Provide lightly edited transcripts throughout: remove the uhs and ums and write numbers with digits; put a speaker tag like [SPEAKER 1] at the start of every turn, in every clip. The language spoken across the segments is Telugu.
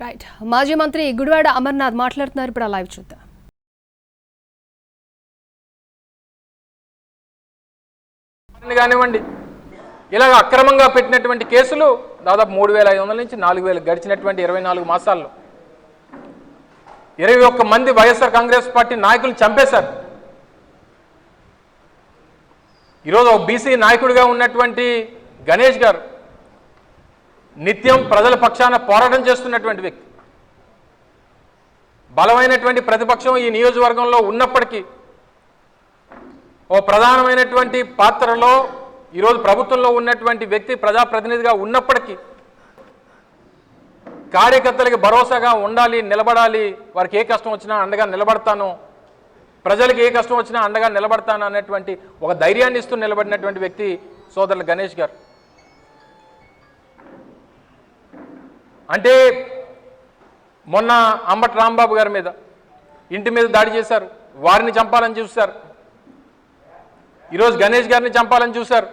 [SPEAKER 1] రైట్. మాజీ మంత్రి గుడివాడ అమర్నాథ్ మాట్లాడుతున్నారు. ఇప్పుడు లైవ్ చూద్దాం.
[SPEAKER 2] కానివ్వండి, ఇలాగ అక్రమంగా పెట్టినటువంటి కేసులు దాదాపు 3,500 నుంచి 4,000 గడిచినటువంటి 24 మాసాల్లో 21 మంది వైఎస్ఆర్ కాంగ్రెస్ పార్టీ నాయకులు చంపేశారు. ఈరోజు ఒక బీసీ నాయకుడిగా ఉన్నటువంటి గణేష్ గారు నిత్యం ప్రజల పక్షాన పోరాటం చేస్తున్నటువంటి వ్యక్తి, బలమైనటువంటి ప్రతిపక్షం ఈ నియోజకవర్గంలో ఉన్నప్పటికీ ఓ ప్రధానమైనటువంటి పాత్రలో ఈరోజు ప్రభుత్వంలో ఉన్నటువంటి వ్యక్తి ప్రజాప్రతినిధిగా ఉన్నప్పటికీ కార్యకర్తలకి భరోసాగా ఉండాలి, నిలబడాలి, వారికి ఏ కష్టం వచ్చినా అండగా నిలబడతాను, ప్రజలకు ఏ కష్టం వచ్చినా అండగా నిలబడతాను అనేటువంటి ఒక ధైర్యాన్ని ఇస్తూ నిలబడినటువంటి వ్యక్తి సోదరులు గణేష్ గారు. అంటే మొన్న అంబటి రాంబాబు గారి మీద ఇంటి మీద దాడి చేశారు, వారిని చంపాలని చూశారు. ఈరోజు గణేష్ గారిని చంపాలని చూశారు.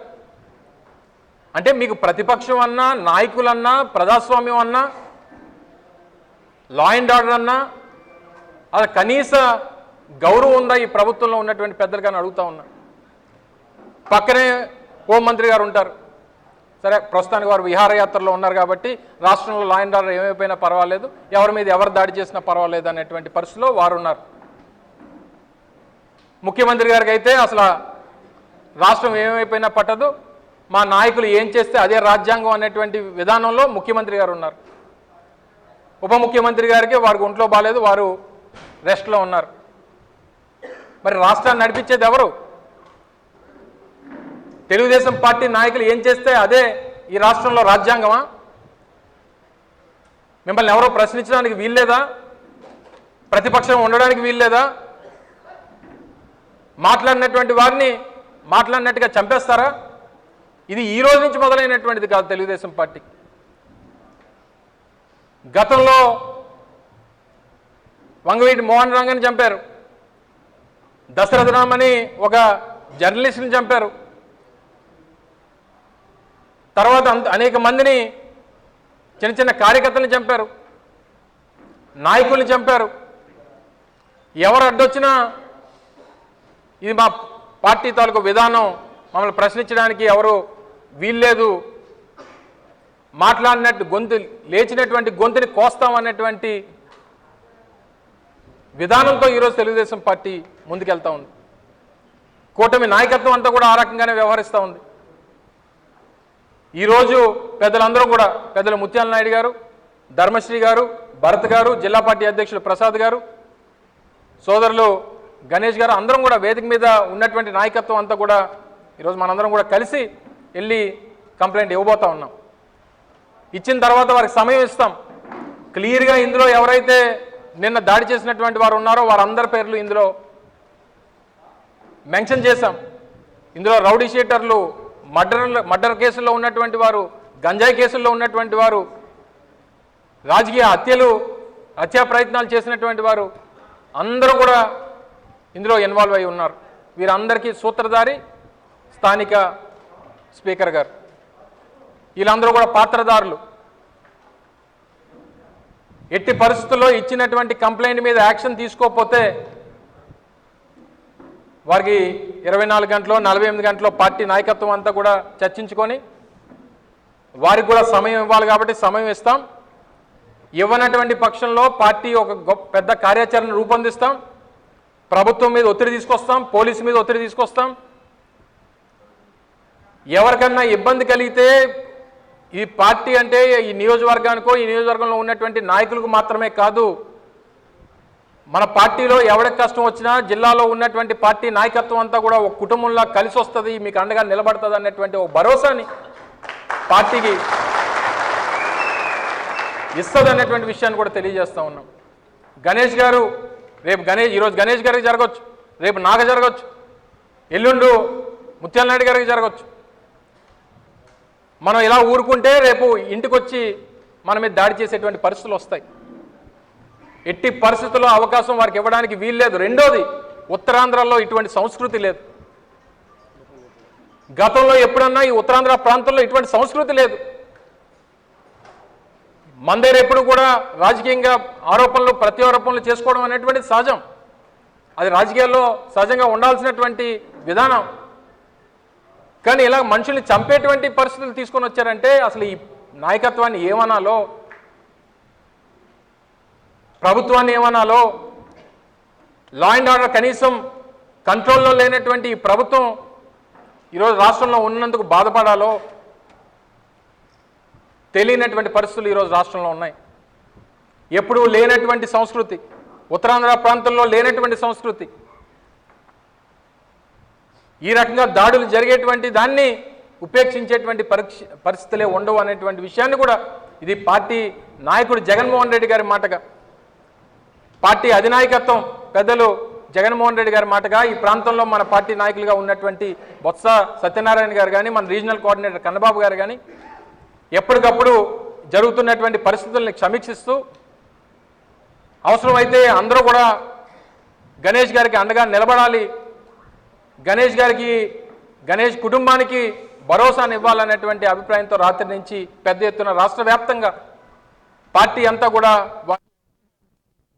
[SPEAKER 2] అంటే మీకు ప్రతిపక్షం అన్నా, నాయకులన్నా, ప్రజాస్వామ్యం అన్నా, లా అండ్ ఆర్డర్ అన్నా అది కనీస గౌరవం ఉందా ఈ ప్రభుత్వంలో ఉన్నటువంటి పెద్దలు కానీ అడుగుతా ఉన్నా. పక్కనే హోంమంత్రి గారు ఉంటారు. సరే, ప్రస్తుతానికి వారు విహారయాత్రలో ఉన్నారు కాబట్టి రాష్ట్రంలో లా అండ్ ఆర్డర్ ఏమైపోయినా పర్వాలేదు, ఎవరి మీద ఎవరు దాడి చేసినా పర్వాలేదు అనేటువంటి పరిస్థితిలో వారు ఉన్నారు. ముఖ్యమంత్రి గారికి అయితే అసలు రాష్ట్రం ఏమైపోయినా పట్టదు, మా నాయకులు ఏం చేస్తే అదే రాజ్యాంగం అనేటువంటి విధానంలో ముఖ్యమంత్రి గారు ఉన్నారు. ఉప ముఖ్యమంత్రి గారికి వారికి ఒంట్లో బాగాలేదు, వారు రెస్ట్లో ఉన్నారు. మరి రాష్ట్రాన్ని నడిపించేది ఎవరు? తెలుగుదేశం పార్టీ నాయకులు ఏం చేస్తే అదే ఈ రాష్ట్రంలో రాజ్యాంగమా? మిమ్మల్ని ఎవరో ప్రశ్నించడానికి వీల్లేదా? ప్రతిపక్షం ఉండడానికి వీల్లేదా? మాట్లాడినటువంటి వారిని మాట్లాడినట్టుగా చంపేస్తారా? ఇది ఈ రోజు నుంచి మొదలైనటువంటిది కాదు తెలుగుదేశం పార్టీ. గతంలో వంగవీటి మోహన్ రంగని చంపారు, దశరథరామని ఒక జర్నలిస్ట్ని చంపారు, తర్వాత అనేక మందిని చిన్న చిన్న కార్యకర్తలను చంపారు, నాయకుల్ని చంపారు. ఎవరు అడ్డొచ్చినా ఇది మా పార్టీ తాలూకు విధానం, మమ్మల్ని ప్రశ్నించడానికి ఎవరు వీల్లేదు, మాట్లాడినట్టు గొంతు లేచినటువంటి గొంతుని కోస్తామనేటువంటి విధానంతో ఈరోజు తెలుగుదేశం పార్టీ ముందుకెళ్తా ఉంది. కూటమి నాయకత్వం అంతా కూడా ఆ రకంగానే వ్యవహరిస్తూ ఉంది. ఈరోజు పెద్దలందరూ కూడా, పెద్దలు ముత్యాల నాయుడు గారు, ధర్మశ్రీ గారు, భరత్ గారు, జిల్లా పార్టీ అధ్యక్షులు ప్రసాద్ గారు, సోదరులు గణేష్ గారు, అందరం కూడా వేదిక మీద ఉన్నటువంటి నాయకత్వం అంతా కూడా ఈరోజు మనందరం కూడా కలిసి వెళ్ళి కంప్లైంట్ ఇవ్వబోతా ఉన్నాం. ఇచ్చిన తర్వాత వారికి సమయం ఇస్తాం. క్లియర్గా ఇందులో ఎవరైతే నిన్న దాడి చేసినటువంటి వారు ఉన్నారో వారందరి పేర్లు ఇందులో మెన్షన్ చేశాం. ఇందులో రౌడీ షీటర్లు, మర్డర్ కేసుల్లో ఉన్నటువంటి వారు, గంజాయి కేసుల్లో ఉన్నటువంటి వారు, రాజకీయ హత్యా ప్రయత్నాలు చేసినటువంటి వారు అందరూ కూడా ఇందులో ఇన్వాల్వ్ అయి ఉన్నారు. వీరందరికీ సూత్రధారి స్థానిక స్పీకర్ గారు. వీళ్ళందరూ కూడా పాత్రదారులు. ఎట్టి పరిస్థితుల్లో ఇచ్చినటువంటి కంప్లైంట్ మీద యాక్షన్ తీసుకోకపోతే వారికి 24 గంటలో 48 గంటలో పార్టీ నాయకత్వం అంతా కూడా చర్చించుకొని వారికి కూడా సమయం ఇవ్వాలి కాబట్టి సమయం ఇస్తాం. ఇవ్వనటువంటి పక్షంలో పార్టీ ఒక పెద్ద కార్యాచరణ రూపొందిస్తాం. ప్రభుత్వం మీద ఒత్తిడి తీసుకొస్తాం, పోలీసు మీద ఒత్తిడి తీసుకొస్తాం. ఎవరికన్నా ఇబ్బంది కలిగితే ఈ పార్టీ అంటే ఈ నియోజకవర్గానికో ఈ నియోజకవర్గంలో ఉన్నటువంటి నాయకులకు మాత్రమే కాదు, మన పార్టీలో ఎవరికి కష్టం వచ్చినా జిల్లాలో ఉన్నటువంటి పార్టీ నాయకత్వం అంతా కూడా ఒక కుటుంబంలా కలిసి వస్తుంది, మీకు అండగా నిలబడుతుంది అన్నటువంటి ఒక భరోసాని పార్టీకి ఇస్తుంది అన్నటువంటి విషయాన్ని కూడా తెలియజేస్తూ ఉన్నాం. గణేష్ గారు రేపు ఈరోజు గణేష్ గారికి జరగవచ్చు, రేపు నాకు జరగవచ్చు, ఎల్లుండు ముత్యాల నాయుడు గారికి జరగవచ్చు. మనం ఇలా ఊరుకుంటే రేపు ఇంటికి వచ్చి మన మీద దాడి చేసేటువంటి పరిస్థితులు వస్తాయి. ఎట్టి పరిస్థితుల్లో అవకాశం వారికి ఇవ్వడానికి వీల్లేదు. రెండోది, ఉత్తరాంధ్రలో ఇటువంటి సంస్కృతి లేదు. గతంలో ఎప్పుడన్నా ఈ ఉత్తరాంధ్ర ప్రాంతంలో ఇటువంటి సంస్కృతి లేదు. మన దగ్గర ఎప్పుడు కూడా రాజకీయంగా ఆరోపణలు ప్రత్యారోపణలు చేసుకోవడం అనేటువంటి సహజం. అది రాజకీయాల్లో సహజంగా ఉండాల్సినటువంటి విధానం. కానీ ఇలా మనుషుల్ని చంపేటువంటి పరిస్థితులు తీసుకొని వచ్చారంటే అసలు ఈ నాయకత్వాన్ని ఏమనాలో, ప్రభుత్వాన్ని ఏమనాలో, లా అండ్ ఆర్డర్ కనీసం కంట్రోల్లో లేనటువంటి ఈ ప్రభుత్వం ఈరోజు రాష్ట్రంలో ఉన్నందుకు బాధపడాలో తెలియనటువంటి పరిస్థితులు ఈరోజు రాష్ట్రంలో ఉన్నాయి. ఎప్పుడూ లేనటువంటి సంస్కృతి, ఉత్తరాంధ్ర ప్రాంతంలో లేనటువంటి సంస్కృతి, ఈ రకంగా దాడులు జరిగేటువంటి దాన్ని ఉపేక్షించేటువంటి పరిస్థితులే ఉండవు అనేటువంటి విషయాన్ని కూడా ఇది పార్టీ నాయకుడు జగన్మోహన్ రెడ్డి గారి మాటగా, పార్టీ అధినాయకత్వం పెద్దలు జగన్మోహన్ రెడ్డి గారి మాటగా, ఈ ప్రాంతంలో మన పార్టీ నాయకులుగా ఉన్నటువంటి బొత్స సత్యనారాయణ గారు కానీ, మన రీజనల్ కోఆర్డినేటర్ కన్నబాబు గారు కానీ ఎప్పటికప్పుడు జరుగుతున్నటువంటి పరిస్థితుల్ని సమీక్షిస్తూ అవసరమైతే అందరూ కూడా గణేష్ గారికి అండగా నిలబడాలి, గణేష్ కుటుంబానికి భరోసాను ఇవ్వాలనేటువంటి అభిప్రాయంతో రాత్రి నుంచి పెద్ద ఎత్తున రాష్ట్ర వ్యాప్తంగా పార్టీ అంతా కూడా